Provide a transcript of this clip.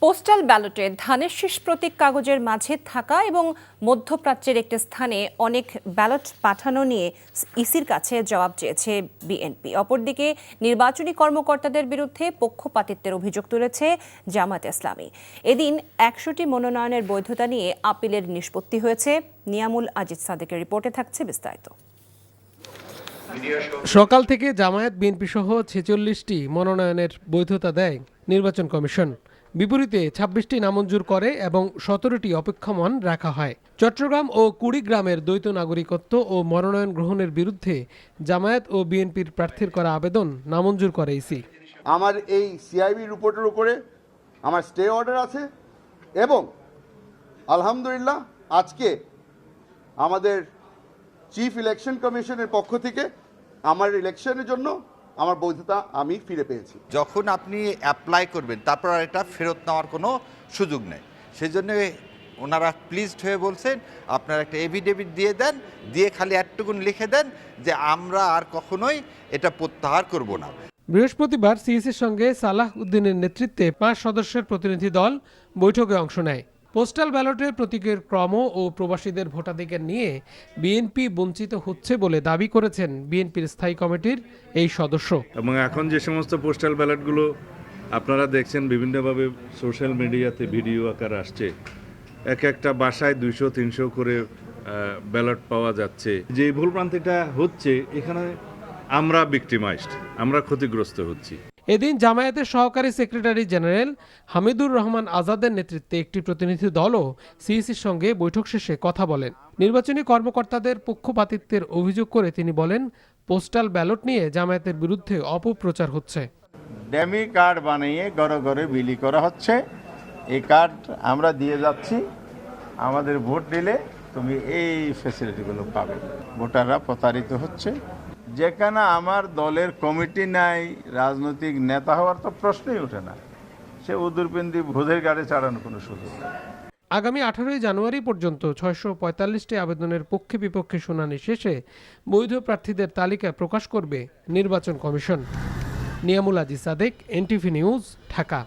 Postal ব্যালটে ধানের শীষ প্রতীক কাগজের মাঝে থাকা এবং মধ্যপ্রাচ্যের একটি স্থানে অনেক ব্যালট পাঠানো নিয়ে ইসির কাছে জবাব চেয়েছে বিএনপি। অপরদিকে নির্বাচনী কর্মকর্তাদের বিরুদ্ধে পক্ষপাতিত্বের অভিযোগ তুলেছে জামায়াতে ইসলামী। এদিন ১০০টি মনোনয়নের বৈধতা নিয়ে আপিলের নিষ্পত্তি হয়েছে। নিয়ামুল আজিজ সাদেকের রিপোর্টে থাকছে বিস্তারিত। সকাল থেকে জামায়াত বিএনপি সহ ৪৬টি মনোনয়নের বৈধতা দেয় নির্বাচন কমিশন। বিপরীতে ২৬টি নামঞ্জুর করে এবং ১৭টি অপেক্ষমান রাখা হয়। চট্টগ্রাম ও কুড়িগ্রামের দ্বৈত নাগরিকত্ব ও মনোনয়ন গ্রহণের বিরুদ্ধে জামায়াত ও বিএনপির প্রার্থীর করা আবেদন নামঞ্জুর করে ইসি। আমার এই সিআইবি রিপোর্টের উপরে আমার স্টে অর্ডার আছে এবং আলহামদুলিল্লাহ আজকে আমাদের চিফ ইলেকশন কমিশনের পক্ষ থেকে আমার ইলেকশনের জন্য আমার বৈধতা আমি ফিরে পেয়েছি। যখন আপনি অ্যাপ্লাই করবেন তারপর আর এটা ফেরত নেওয়ার কোনো সুযোগ নেই। সেই জন্য ওনারা প্লিজড হয়ে বলছেন আপনারা একটা এফিডেভিট দিয়ে দেন, দিয়ে খালি একটুকুন লিখে দেন যে আমরা আর কখনোই এটা প্রত্যাহার করব না। বৃহস্পতিবার সিইসির সঙ্গে সালাহ উদ্দিনের নেতৃত্বে ৫ সদস্যের প্রতিনিধি দল বৈঠকে অংশ নেয়। পোস্টাল ব্যালটের প্রতীকের ক্রম ও প্রবাসীদের ভোটাধিকার নিয়ে বিএনপি বঞ্চিত হচ্ছে বলে দাবি করেছেন বিএনপির স্থায়ী কমিটির এই সদস্য। এবং এখন যে সমস্ত পোস্টাল ব্যালটগুলো আপনারা দেখছেন বিভিন্নভাবে সোশ্যাল মিডিয়াতে ভিডিও আকার আসছে, এক একটা বাসায় ২০০-৩০০ করে ব্যালট পাওয়া যাচ্ছে। যে ভুলভ্রান্তিটা হচ্ছে এখানে আমরা ভিকটিমাইজড, আমরা ক্ষতিগ্রস্ত হচ্ছি। এদিন জামায়াতের সহকারী সেক্রেটারি জেনারেল হামিদুর রহমান আজাদের নেতৃত্বে একটি প্রতিনিধি দলও সিইসির সঙ্গে বৈঠক শেষে কথা বলেন। নির্বাচনী কর্মকর্তাদের পক্ষপাতিত্বের অভিযোগ করে তিনি বলেন, পোস্টাল ব্যালট নিয়ে জামায়াতের বিরুদ্ধে অপপ্রচার হচ্ছে। ড্যামি কার্ড বানিয়ে ঘরে ঘরে বিলি করা হচ্ছে। এই কার্ড আমরা দিয়ে যাচ্ছি, আমাদের ভোট দিলে তুমি এই ফ্যাসিলিটিগুলো পাবে। ভোটাররা প্রতারিত হচ্ছে। যেখানে আমার দলের কমিটি নাই, রাজনৈতিক নেতা হওয়ার তো প্রশ্নই ওঠে না, সে উদুরপিন্দি ভোজের গাড়ি চালানোর কোনো সুযোগ নেই। আগামী ১৮ জানুয়ারি পর্যন্ত ৬৪৫টি আবেদনের পক্ষে বিপক্ষে শুনানি শেষে বৈধ প্রার্থীদের তালিকা প্রকাশ করবে নির্বাচন commission. Niamul Aziz Sadek, NTV news, Dhaka.